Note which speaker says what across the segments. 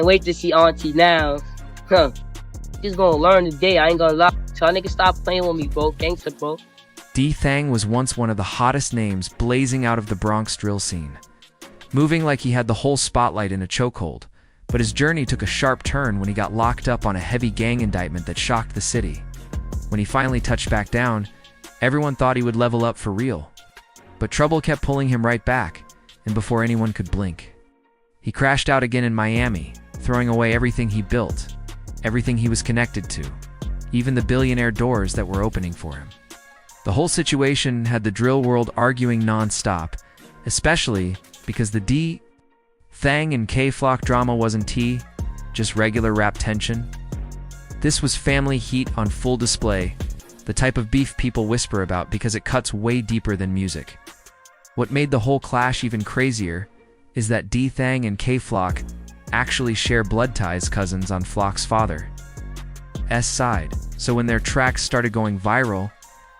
Speaker 1: And wait to see Auntie now. Huh. Just gonna learn today, I ain't gonna lie. Y'all niggas stop playing with me, bro. Gangsta, bro.
Speaker 2: DThang was once one of the hottest names blazing out of the Bronx drill scene, moving like he had the whole spotlight in a chokehold. But his journey took a sharp turn when he got locked up on a heavy gang indictment that shocked the city. When he finally touched back down, everyone thought he would level up for real. But trouble kept pulling him right back, and before anyone could blink, he crashed out again in Miami, throwing away everything he built, everything he was connected to, even the billionaire doors that were opening for him. The whole situation had the drill world arguing non-stop, especially because the DThang and K-Flock drama wasn't tea, just regular rap tension. This was family heat on full display, the type of beef people whisper about because it cuts way deeper than music. What made the whole clash even crazier is that DThang and K-Flock actually share blood ties cousins on Flock's father's side, so when their tracks started going viral,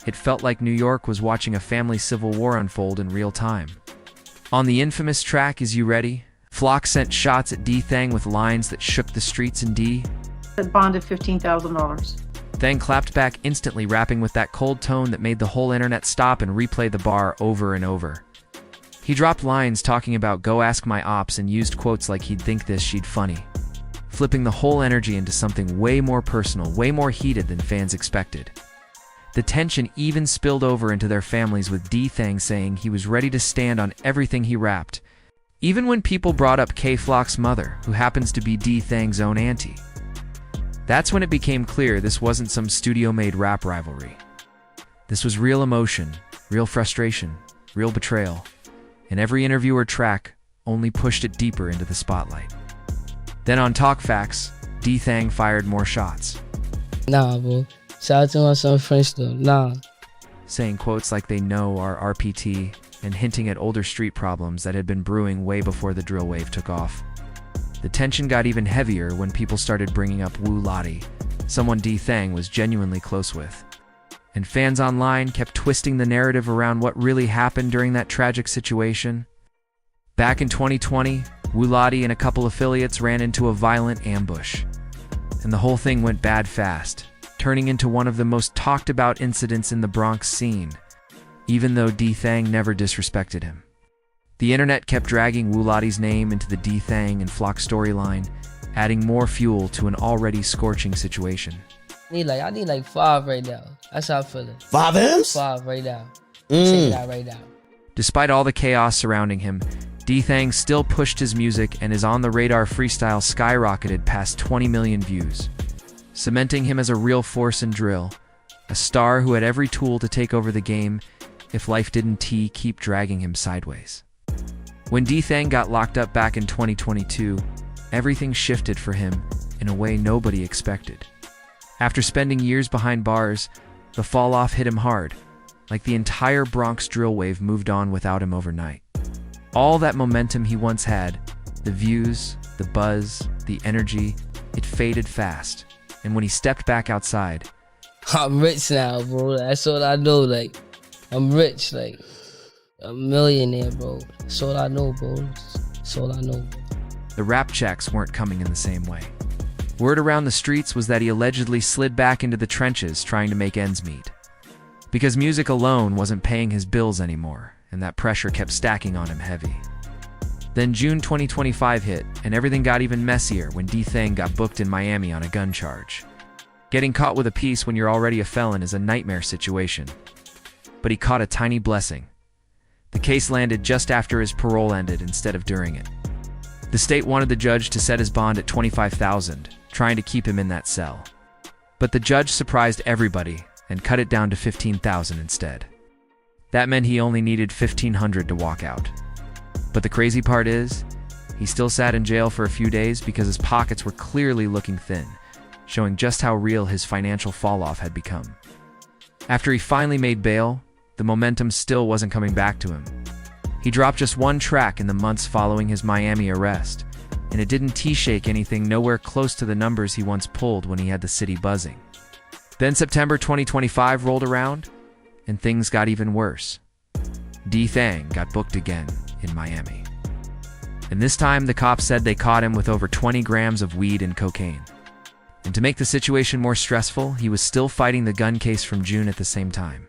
Speaker 2: it felt like New York was watching a family civil war unfold in real time. On the infamous track Is You Ready?, Flock sent shots at DThang with lines that shook the streets in D.
Speaker 3: Bonded $15,000.
Speaker 2: Thang clapped back instantly, rapping with that cold tone that made the whole internet stop and replay the bar over and over. He dropped lines talking about "go ask my ops" and used quotes like "he'd think this, she'd funny," flipping the whole energy into something way more personal, way more heated than fans expected. The tension even spilled over into their families, with DThang saying he was ready to stand on everything he rapped, even when people brought up K-Flock's mother, who happens to be DThang's own auntie. That's when it became clear this wasn't some studio-made rap rivalry. This was real emotion, real frustration, real betrayal, and every interview or track only pushed it deeper into the spotlight. Then on Talk Facts, DThang fired more shots.
Speaker 1: Nah, bro. Shout out to my son French though. Nah.
Speaker 2: Saying quotes like they know are RPT and hinting at older street problems that had been brewing way before the drill wave took off. The tension got even heavier when people started bringing up Wu Lottie, someone DThang was genuinely close with. And fans online kept twisting the narrative around what really happened during that tragic situation. Back in 2020, Wu Lottie and a couple affiliates ran into a violent ambush, and the whole thing went bad fast, turning into one of the most talked about incidents in the Bronx scene, even though DThang never disrespected him. The internet kept dragging Wu Lottie's name into the DThang and Flock storyline, adding more fuel to an already scorching situation.
Speaker 1: I need like 5 right now. That's how I'm feeling.
Speaker 4: 5 M's?
Speaker 1: 5 right now. Say that right now.
Speaker 2: Despite all the chaos surrounding him, DThang still pushed his music, and his On the Radar freestyle skyrocketed past 20 million views, cementing him as a real force in drill, a star who had every tool to take over the game if life didn't keep dragging him sideways. When DThang got locked up back in 2022, everything shifted for him in a way nobody expected. After spending years behind bars, the fall-off hit him hard, like the entire Bronx drill wave moved on without him overnight. All that momentum he once had, the views, the buzz, the energy, it faded fast. And when he stepped back outside,
Speaker 1: I'm rich now, bro. That's all I know. Like, I'm rich, like a millionaire, bro. That's all I know, bro. That's all I know.
Speaker 2: the rap checks weren't coming in the same way. Word around the streets was that he allegedly slid back into the trenches trying to make ends meet, because music alone wasn't paying his bills anymore, and that pressure kept stacking on him heavy. Then June 2025 hit, and everything got even messier when DThang got booked in Miami on a gun charge. Getting caught with a piece when you're already a felon is a nightmare situation. But he caught a tiny blessing. The case landed just after his parole ended instead of during it. The state wanted the judge to set his bond at $25,000, trying to keep him in that cell. But the judge surprised everybody and cut it down to $15,000 instead. That meant he only needed $1,500 to walk out. But the crazy part is, he still sat in jail for a few days because his pockets were clearly looking thin, showing just how real his financial falloff had become. After he finally made bail, the momentum still wasn't coming back to him. He dropped just one track in the months following his Miami arrest, and it didn't shake anything nowhere close to the numbers he once pulled when he had the city buzzing. Then September 2025 rolled around, and things got even worse. DThang got booked again in Miami. And this time, the cops said they caught him with over 20 grams of weed and cocaine. And to make the situation more stressful, he was still fighting the gun case from June at the same time.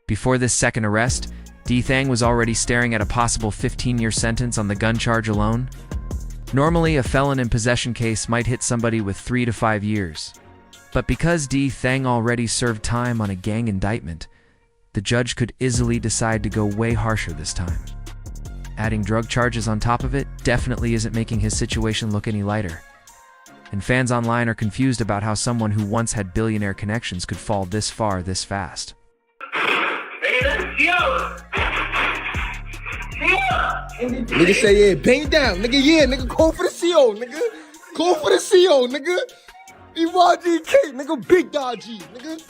Speaker 2: Before this second arrest, DThang was already staring at a possible 15-year sentence on the gun charge alone. Normally, a felon in possession case might hit somebody with 3 to 5 years. But because DThang already served time on a gang indictment, the judge could easily decide to go way harsher this time. Adding drug charges on top of it definitely isn't making his situation look any lighter. And fans online are confused about how someone who once had billionaire connections could fall this far this fast.
Speaker 4: Nigga say, yeah, bang it down. Nigga, yeah, nigga, call for the CO, nigga. Call for the CO, nigga. EYGK, nigga, big dog G, nigga.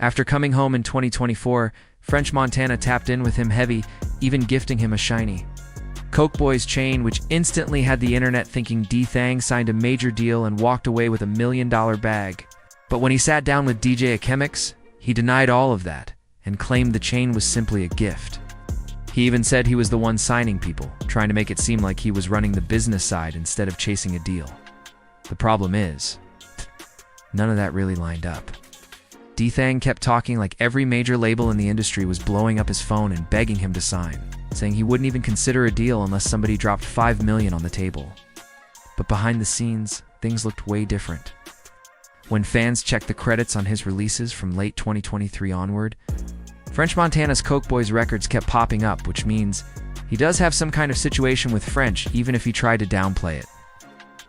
Speaker 2: After coming home in 2024, French Montana tapped in with him heavy, even gifting him a shiny Coke Boys chain, which instantly had the internet thinking DThang signed a major deal and walked away with $1 million bag. But when he sat down with DThang Gz, he denied all of that and claimed the chain was simply a gift. He even said he was the one signing people, trying to make it seem like he was running the business side instead of chasing a deal. The problem is, none of that really lined up. DThang kept talking like every major label in the industry was blowing up his phone and begging him to sign, saying he wouldn't even consider a deal unless somebody dropped $5 million on the table. But behind the scenes, things looked way different. When fans checked the credits on his releases from late 2023 onward, French Montana's Coke Boys records kept popping up, which means he does have some kind of situation with French, even if he tried to downplay it.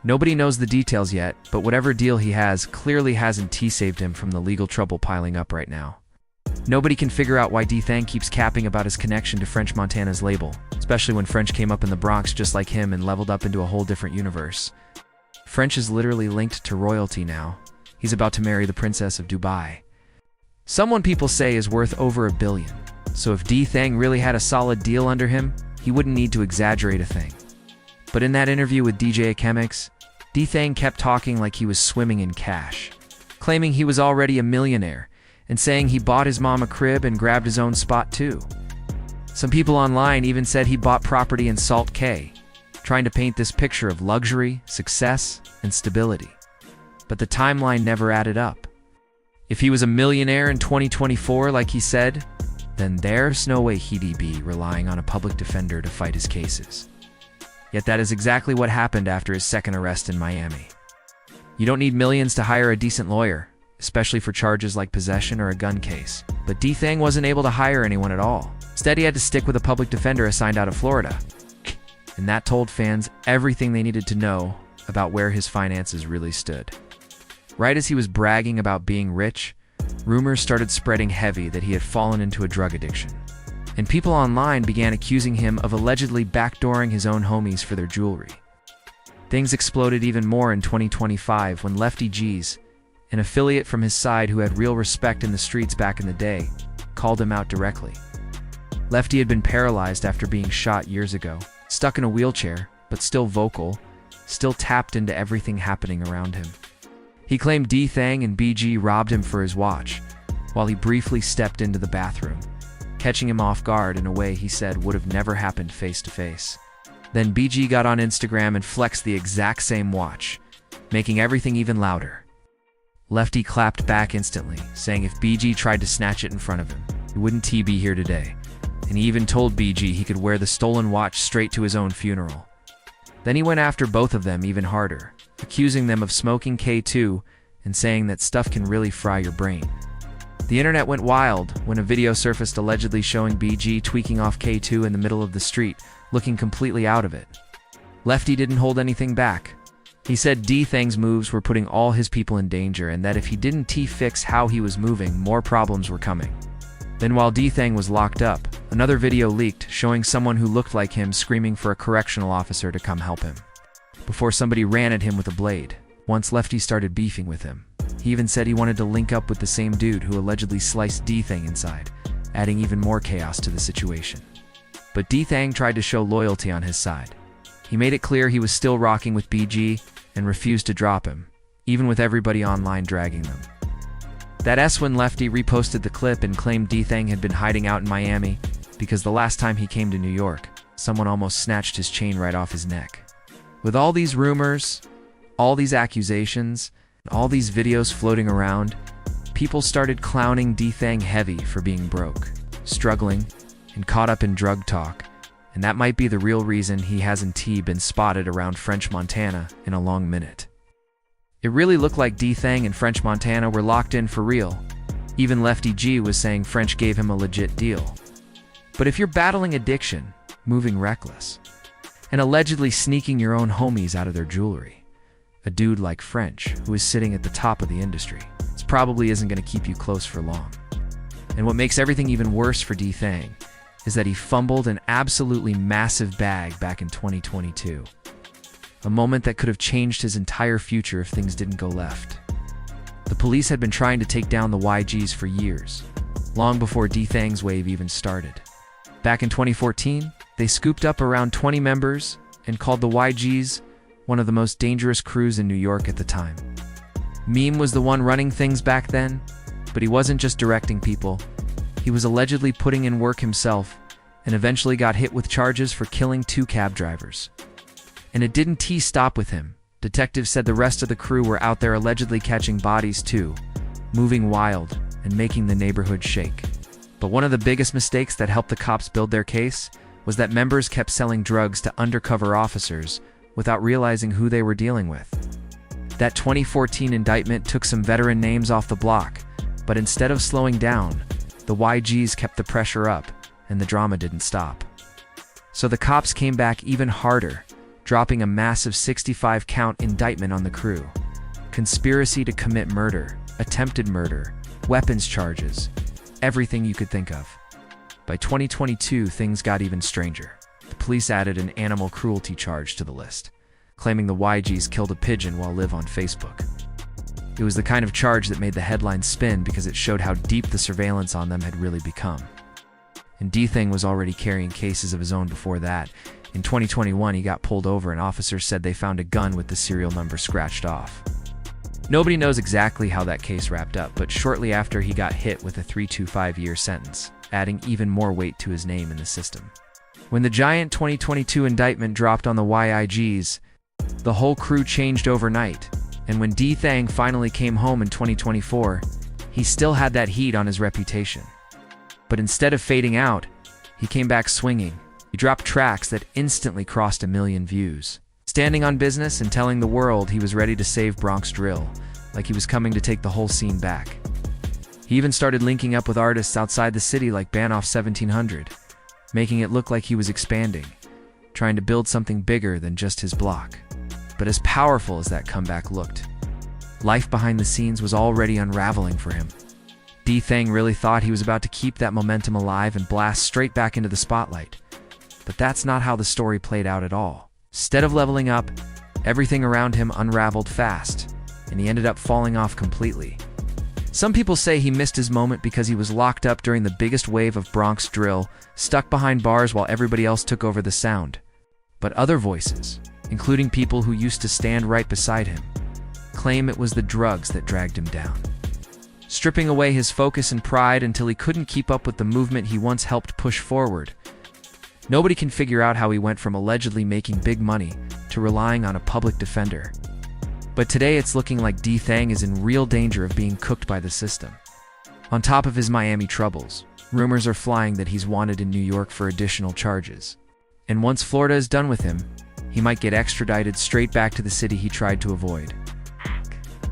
Speaker 2: Nobody knows the details yet, but whatever deal he has clearly hasn't saved him from the legal trouble piling up right now. Nobody can figure out why DThang keeps capping about his connection to French Montana's label, especially when French came up in the Bronx just like him and leveled up into a whole different universe. French is literally linked to royalty now. He's about to marry the Princess of Dubai. Someone people say is worth over $1 billion, so if DThang really had a solid deal under him, he wouldn't need to exaggerate a thing. But in that interview with DThang Gz, DThang kept talking like he was swimming in cash, claiming he was already a millionaire, and saying he bought his mom a crib and grabbed his own spot too. Some people online even said he bought property in Salt Cay, trying to paint this picture of luxury, success, and stability. But the timeline never added up. If he was a millionaire in 2024 like he said, then there's no way he'd be relying on a public defender to fight his cases. Yet that is exactly what happened after his second arrest in Miami. You don't need millions to hire a decent lawyer, especially for charges like possession or a gun case. But DThang wasn't able to hire anyone at all. Instead, he had to stick with a public defender assigned out of Florida. And that told fans everything they needed to know about where his finances really stood. Right as he was bragging about being rich, rumors started spreading heavy that he had fallen into a drug addiction. And people online began accusing him of allegedly backdooring his own homies for their jewelry. Things exploded even more in 2025 when Lefty Gz, an affiliate from his side who had real respect in the streets back in the day, called him out directly. Lefty had been paralyzed after being shot years ago, stuck in a wheelchair, but still vocal, still tapped into everything happening around him. He claimed DThang and BG robbed him for his watch, while he briefly stepped into the bathroom, catching him off guard in a way he said would have never happened face to face. Then BG got on Instagram and flexed the exact same watch, making everything even louder. Lefty clapped back instantly, saying if BG tried to snatch it in front of him, he wouldn't be here today. And he even told BG he could wear the stolen watch straight to his own funeral. Then he went after both of them even harder, accusing them of smoking K2 and saying that stuff can really fry your brain. The internet went wild when a video surfaced allegedly showing BG tweaking off K2 in the middle of the street, looking completely out of it. Lefty didn't hold anything back. He said DThang's moves were putting all his people in danger and that if he didn't fix how he was moving, more problems were coming. Then while DThang was locked up, another video leaked showing someone who looked like him screaming for a correctional officer to come help him, before somebody ran at him with a blade. Once Lefty started beefing with him, he even said he wanted to link up with the same dude who allegedly sliced DThang inside, adding even more chaos to the situation. But DThang tried to show loyalty on his side. He made it clear he was still rocking with BG and refused to drop him, even with everybody online dragging them. That's when Lefty reposted the clip and claimed DThang had been hiding out in Miami because the last time he came to New York, someone almost snatched his chain right off his neck. With all these rumors, all these accusations, and all these videos floating around, people started clowning DThang heavy for being broke, struggling, and caught up in drug talk, and that might be the real reason he hasn't been spotted around French Montana in a long minute. It really looked like DThang and French Montana were locked in for real. Even Lefty G was saying French gave him a legit deal. But if you're battling addiction, moving reckless, and allegedly sneaking your own homies out of their jewelry, a dude like French, who is sitting at the top of the industry, this probably isn't going to keep you close for long. And what makes everything even worse for DThang is that he fumbled an absolutely massive bag back in 2022. A moment that could have changed his entire future if things didn't go left. The police had been trying to take down the YGs for years, long before DThang's wave even started. Back in 2014, they scooped up around 20 members and called the YGs one of the most dangerous crews in New York at the time. Meme was the one running things back then, but he wasn't just directing people. He was allegedly putting in work himself and eventually got hit with charges for killing 2 cab drivers. And it didn't stop with him. Detectives said the rest of the crew were out there allegedly catching bodies too, moving wild and making the neighborhood shake. But one of the biggest mistakes that helped the cops build their case was that members kept selling drugs to undercover officers without realizing who they were dealing with. That 2014 indictment took some veteran names off the block, but instead of slowing down, the YGs kept the pressure up and the drama didn't stop. So the cops came back even harder, dropping a massive 65-count indictment on the crew. Conspiracy to commit murder, attempted murder, weapons charges, everything you could think of. By 2022, things got even stranger. The police added an animal cruelty charge to the list, claiming the YGs killed a pigeon while live on Facebook. It was the kind of charge that made the headlines spin because it showed how deep the surveillance on them had really become. And DThang was already carrying cases of his own before that. In 2021, he got pulled over and officers said they found a gun with the serial number scratched off. Nobody knows exactly how that case wrapped up, but shortly after he got hit with a 3 to 5-year sentence, adding even more weight to his name in the system. When the giant 2022 indictment dropped on the YIGs, the whole crew changed overnight, and when DThang finally came home in 2024, he still had that heat on his reputation. But instead of fading out, he came back swinging. He dropped tracks that instantly crossed 1 million views, standing on business and telling the world he was ready to save Bronx drill, like he was coming to take the whole scene back. He even started linking up with artists outside the city like Banoff 1700, making it look like he was expanding, trying to build something bigger than just his block. But as powerful as that comeback looked, life behind the scenes was already unraveling for him. DThang really thought he was about to keep that momentum alive and blast straight back into the spotlight. But that's not how the story played out at all. Instead of leveling up, everything around him unraveled fast, and he ended up falling off completely. Some people say he missed his moment because he was locked up during the biggest wave of Bronx drill, stuck behind bars while everybody else took over the sound. But other voices, including people who used to stand right beside him, claim it was the drugs that dragged him down, stripping away his focus and pride until he couldn't keep up with the movement he once helped push forward. Nobody can figure out how he went from allegedly making big money to relying on a public defender. But today it's looking like DThang is in real danger of being cooked by the system. On top of his Miami troubles, rumors are flying that he's wanted in New York for additional charges. And once Florida is done with him, he might get extradited straight back to the city he tried to avoid.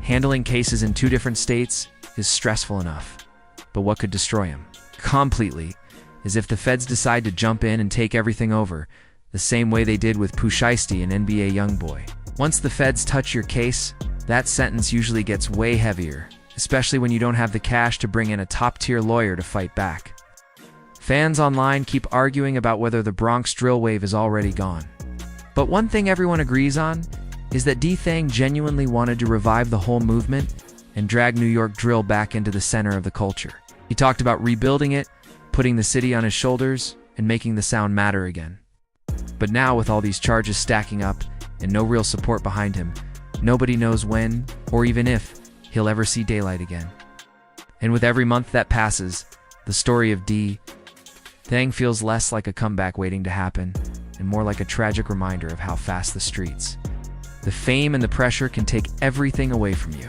Speaker 2: Handling cases in 2 different states is stressful enough, but what could destroy him completely is if the feds decide to jump in and take everything over, the same way they did with Pusheisty and NBA Youngboy. Once the feds touch your case, that sentence usually gets way heavier, especially when you don't have the cash to bring in a top-tier lawyer to fight back. Fans online keep arguing about whether the Bronx drill wave is already gone. But one thing everyone agrees on is that DThang genuinely wanted to revive the whole movement and drag New York drill back into the center of the culture. He talked about rebuilding it, putting the city on his shoulders, and making the sound matter again. But now, with all these charges stacking up and no real support behind him, nobody knows when, or even if, he'll ever see daylight again. And with every month that passes, the story of DThang feels less like a comeback waiting to happen and more like a tragic reminder of how fast the streets, the fame and the pressure can take everything away from you.